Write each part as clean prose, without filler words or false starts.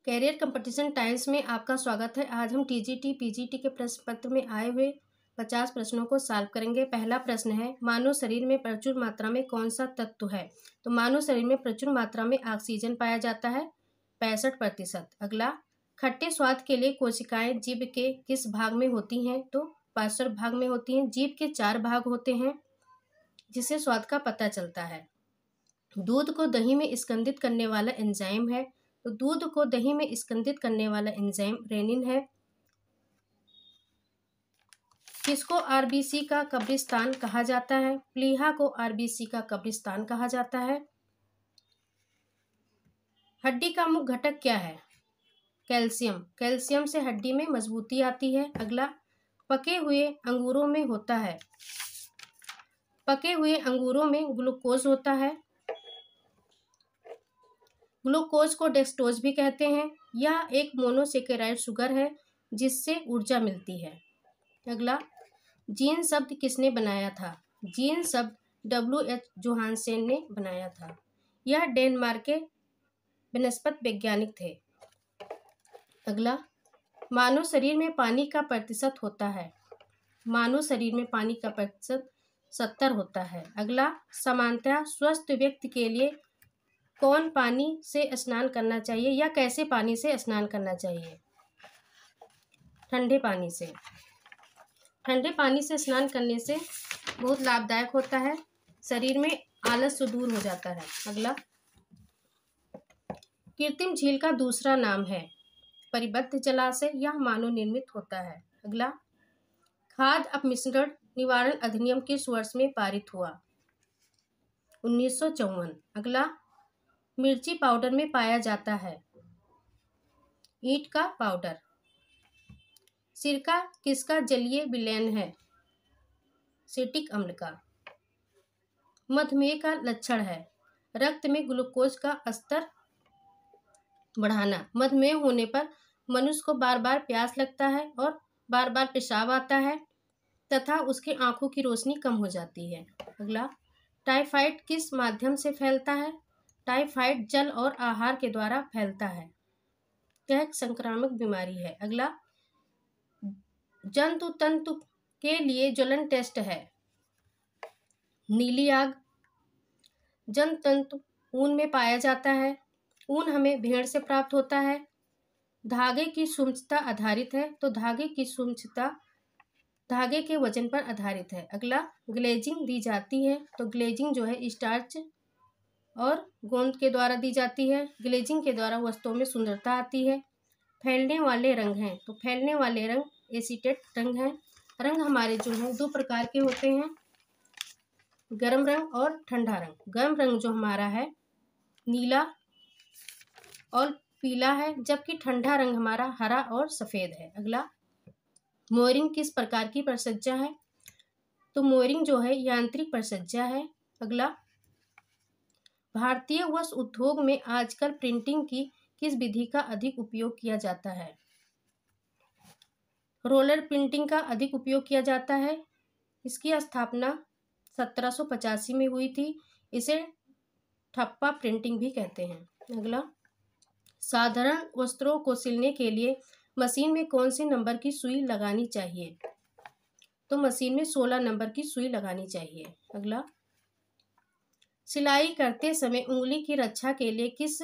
Career competition times में आपका स्वागत है। आज हम टीजीटी पीजीटी के प्रश्न पत्र में आए हुए 50 प्रश्नों को सॉल्व करेंगे। पहला प्रश्न है, मानव शरीर में प्रचुर मात्रा में कौन सा तत्व है? तो मानव शरीर में प्रचुर मात्रा में ऑक्सीजन पाया जाता है 65%। अगला, खट्टे स्वाद के लिए कोशिकाएं जीभ के किस भाग में होती हैं? तो पार्श्व भाग में होती हैं। जीभ के 4 भाग होते हैं जिससे स्वाद का पता चलता है। दूध को दही में स्कंदित करने वाला एंजाइम है। तो दूध को दही में स्कंदित करने वाला एंजाइम रेनिन है। किसको आरबीसी का कब्रिस्तान कहा जाता है? प्लीहा को आरबीसी का कब्रिस्तान कहा जाता है। हड्डी का मुख्य घटक क्या है? कैल्शियम। कैल्शियम से हड्डी में मजबूती आती है। अगला, पके हुए अंगूरों में होता है। पके हुए अंगूरों में ग्लूकोज होता है। ग्लूकोज को डेक्सटोज भी कहते हैं। यह एक मोनोसेकेराइड शुगर है जिससे ऊर्जा मिलती है। अगला, जीन शब्द किसने बनाया था? जीन शब्द W.H. जोहानसेन ने बनाया था। यह डेनमार्क के वनस्पति वैज्ञानिक थे। अगला, मानव शरीर में पानी का प्रतिशत होता है। मानव शरीर में पानी का प्रतिशत 70 होता है। अगला, सामान्यतः स्वस्थ व्यक्ति के लिए कौन पानी से स्नान करना चाहिए या कैसे पानी से स्नान करना चाहिए? ठंडे पानी से। ठंडे पानी से स्नान करने से बहुत लाभदायक होता है। शरीर में आलस दूर हो जाता है। अगला, कृत्रिम झील का दूसरा नाम है परिबद्ध जलाशय। यह मानव निर्मित होता है। अगला, खाद्य अपमिश्रण निवारण अधिनियम किस वर्ष में पारित हुआ? 1954। अगला, मिर्ची पाउडर में पाया जाता है ईंट का पाउडर। सिरका किसका जलीय विलयन है? सेटिक अम्ल का। मधुमेह का लक्षण है रक्त में ग्लूकोज का स्तर बढ़ाना। मधुमेह होने पर मनुष्य को बार बार प्यास लगता है और बार बार पेशाब आता है तथा उसके आंखों की रोशनी कम हो जाती है। अगला, टाइफाइड किस माध्यम से फैलता है? टाइफाइड जल और आहार के द्वारा फैलता है। यह एक संक्रामक बीमारी है। अगला, जंतु तंतु के लिए ज्वलन टेस्ट है नीली आग। जंतु तंतु ऊन में पाया जाता है। ऊन हमें भेड़ से प्राप्त होता है। धागे की सूक्ष्मता आधारित है। तो धागे की सूक्ष्मता धागे के वजन पर आधारित है। अगला, ग्लेजिंग दी जाती है। तो ग्लेजिंग जो है स्टार्च और गोंद के द्वारा दी जाती है। ग्लेजिंग के द्वारा वस्तुओं में सुंदरता आती है। फैलने वाले रंग हैं। तो फैलने वाले रंग एसीटेट रंग हैं। रंग हमारे जो हैं 2 प्रकार के होते हैं, गर्म रंग और ठंडा रंग। गर्म रंग जो हमारा है नीला और पीला है, जबकि ठंडा रंग हमारा हरा और सफ़ेद है। अगला, मोयरिंग किस प्रकार की परिसज्जा है? तो मोयरिंग जो है यांत्रिक परिसज्जा है। अगला, भारतीय वस्त्र उद्योग में आजकल प्रिंटिंग की किस विधि का अधिक उपयोग किया जाता है? रोलर प्रिंटिंग का अधिक उपयोग किया जाता है। इसकी स्थापना 1785 में हुई थी। इसे ठप्पा प्रिंटिंग भी कहते हैं। अगला, साधारण वस्त्रों को सिलने के लिए मशीन में कौन से नंबर की सुई लगानी चाहिए? तो मशीन में 16 नंबर की सुई लगानी चाहिए। अगला, सिलाई करते समय उंगली की रक्षा के लिए किस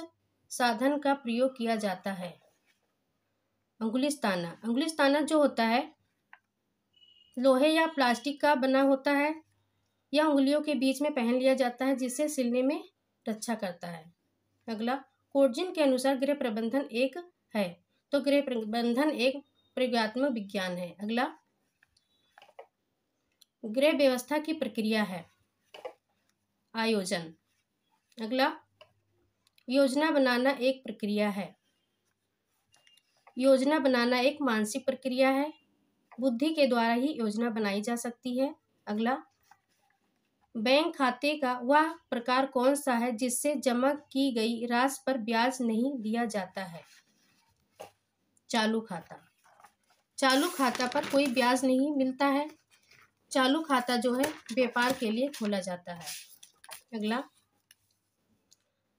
साधन का प्रयोग किया जाता है? अंगुलिस्ताना। अंगुलिस्ताना जो होता है लोहे या प्लास्टिक का बना होता है। यह उंगलियों के बीच में पहन लिया जाता है जिससे सिलने में रक्षा करता है। अगला, कोर्जिन के अनुसार गृह प्रबंधन एक है। तो गृह प्रबंधन एक प्रयोगात्मक विज्ञान है। अगला, गृह व्यवस्था की प्रक्रिया है आयोजन। अगला, योजना बनाना एक प्रक्रिया है। योजना बनाना एक मानसिक प्रक्रिया है। बुद्धि के द्वारा ही योजना बनाई जा सकती है। अगला, बैंक खाते का वह प्रकार कौन सा है जिससे जमा की गई राशि पर ब्याज नहीं दिया जाता है? चालू खाता। चालू खाता पर कोई ब्याज नहीं मिलता है। चालू खाता जो है व्यापार के लिए खोला जाता है। अगला,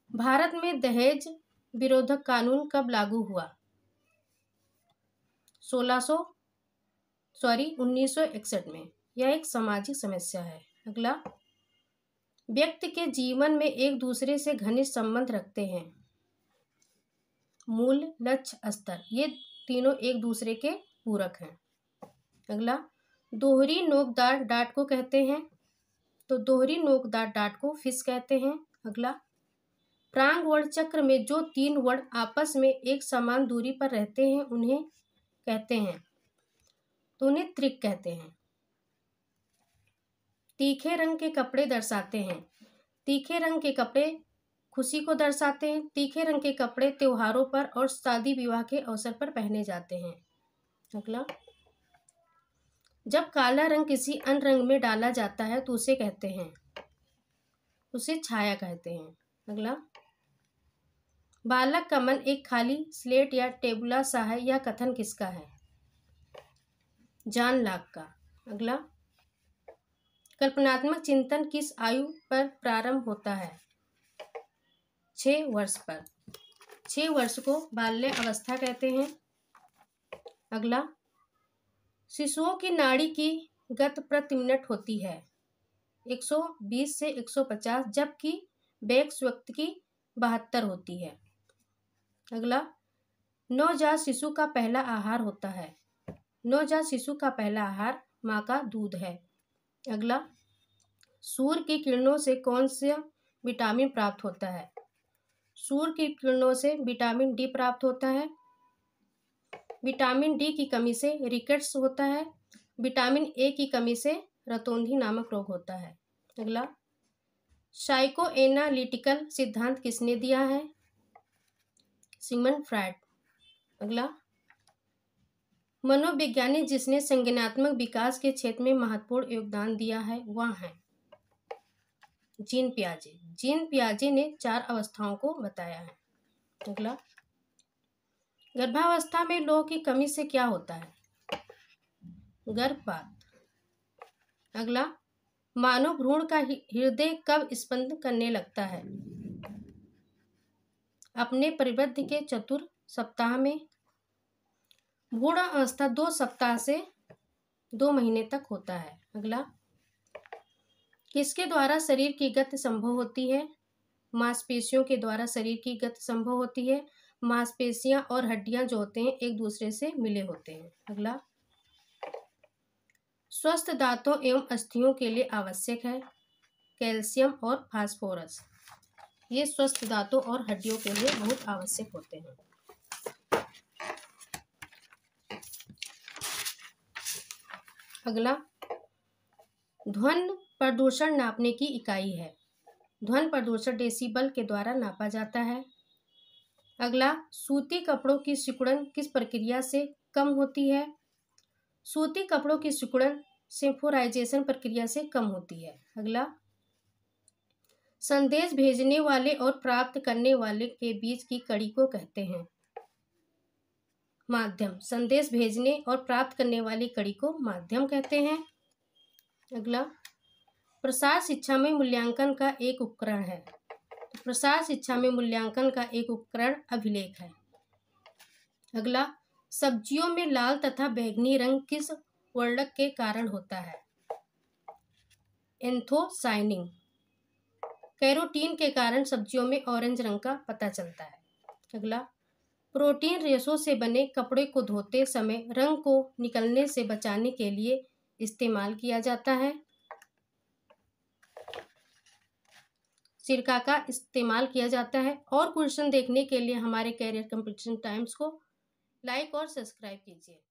भारत में दहेज विरोधक कानून कब लागू हुआ? 1961 में। यह एक सामाजिक समस्या है। अगला, व्यक्ति के जीवन में एक दूसरे से घनिष्ठ संबंध रखते हैं। मूल, लक्ष्य, स्तर, ये तीनों एक दूसरे के पूरक हैं। अगला, दोहरी नोकदार डांट को कहते हैं, तो दोहरी नोकदार डांट को फिश कहते हैं। अगला, प्रांग वर्ण चक्र में जो 3 वर्ण आपस में एक समान दूरी पर रहते हैं उन्हें कहते हैं, तो उन्हें त्रिक कहते हैं। तीखे रंग के कपड़े दर्शाते हैं। तीखे रंग के कपड़े खुशी को दर्शाते हैं। तीखे रंग के कपड़े त्योहारों पर और शादी विवाह के अवसर पर पहने जाते हैं। अगला, जब काला रंग किसी अन्य रंग में डाला जाता है तो उसे कहते हैं, उसे छाया कहते हैं। अगला, बालक का मन एक खाली स्लेट या टेबुला सा है, यह कथन किसका है? जॉन लॉक का। अगला, कल्पनात्मक चिंतन किस आयु पर प्रारंभ होता है? 6 वर्ष पर। 6 वर्ष को बाल्य अवस्था कहते हैं। अगला, शिशुओं की नाड़ी की गति प्रति मिनट होती है 120 से 150, जबकि वयस्क व्यक्ति की 72 होती है। अगला, नवजात शिशु का पहला आहार होता है। नवजात शिशु का पहला आहार माँ का दूध है। अगला, सूर्य की किरणों से कौन सा विटामिन प्राप्त होता है? सूर्य की किरणों से विटामिन डी प्राप्त होता है। विटामिन डी की कमी से रिकेट्स होता है। विटामिन ए की कमी से रतौंधी नामक रोग होता है। अगला, साइको एनालिटिकल सिद्धांत किसने दिया है? Sigmund Freud. अगला, मनोवैज्ञानिक जिसने संज्ञानात्मक विकास के क्षेत्र में महत्वपूर्ण योगदान दिया है वह है जीन पियाजे। जीन पियाजे ने 4 अवस्थाओं को बताया है। अगला, गर्भावस्था में लौह की कमी से क्या होता है? गर्भपात। अगला, मानव भ्रूण का हृदय कब स्पंदन करने लगता है? अपने परिवृद्धि के 4 सप्ताह में। भ्रूण अवस्था 2 सप्ताह से 2 महीने तक होता है। अगला, किसके द्वारा शरीर की गति संभव होती है? मांसपेशियों के द्वारा शरीर की गति संभव होती है। मांसपेशियां और हड्डियां जो होते हैं एक दूसरे से मिले होते हैं। अगला, स्वस्थ दांतों एवं अस्थियों के लिए आवश्यक है कैल्शियम और फास्फोरस। ये स्वस्थ दांतों और हड्डियों के लिए बहुत आवश्यक होते हैं। अगला, ध्वनि प्रदूषण नापने की इकाई है। ध्वनि प्रदूषण डेसिबल के द्वारा नापा जाता है। अगला, सूती कपड़ों की सिकुड़न किस प्रक्रिया से कम होती है? सूती कपड़ों की सिकुड़न सेपोराइजेशन प्रक्रिया से कम होती है। अगला, संदेश भेजने वाले और प्राप्त करने वाले के बीच की कड़ी को कहते हैं माध्यम। संदेश भेजने और प्राप्त करने वाली कड़ी को माध्यम कहते हैं। अगला, प्रसार शिक्षा में मूल्यांकन का एक उपकरण है। प्रसार शिक्षा में मूल्यांकन का एक उपकरण अभिलेख है। अगला, सब्जियों में लाल तथा बैंगनी रंग किस वर्णक के कारण होता है? एंथोसाइनिन। कैरोटीन के कारण सब्जियों में ऑरेंज रंग का पता चलता है। अगला, प्रोटीन रेशों से बने कपड़े को धोते समय रंग को निकलने से बचाने के लिए इस्तेमाल किया जाता है। सिरका का इस्तेमाल किया जाता है। और क्वेश्चन देखने के लिए हमारे कैरियर कंपटीशन टाइम्स को लाइक और सब्सक्राइब कीजिए।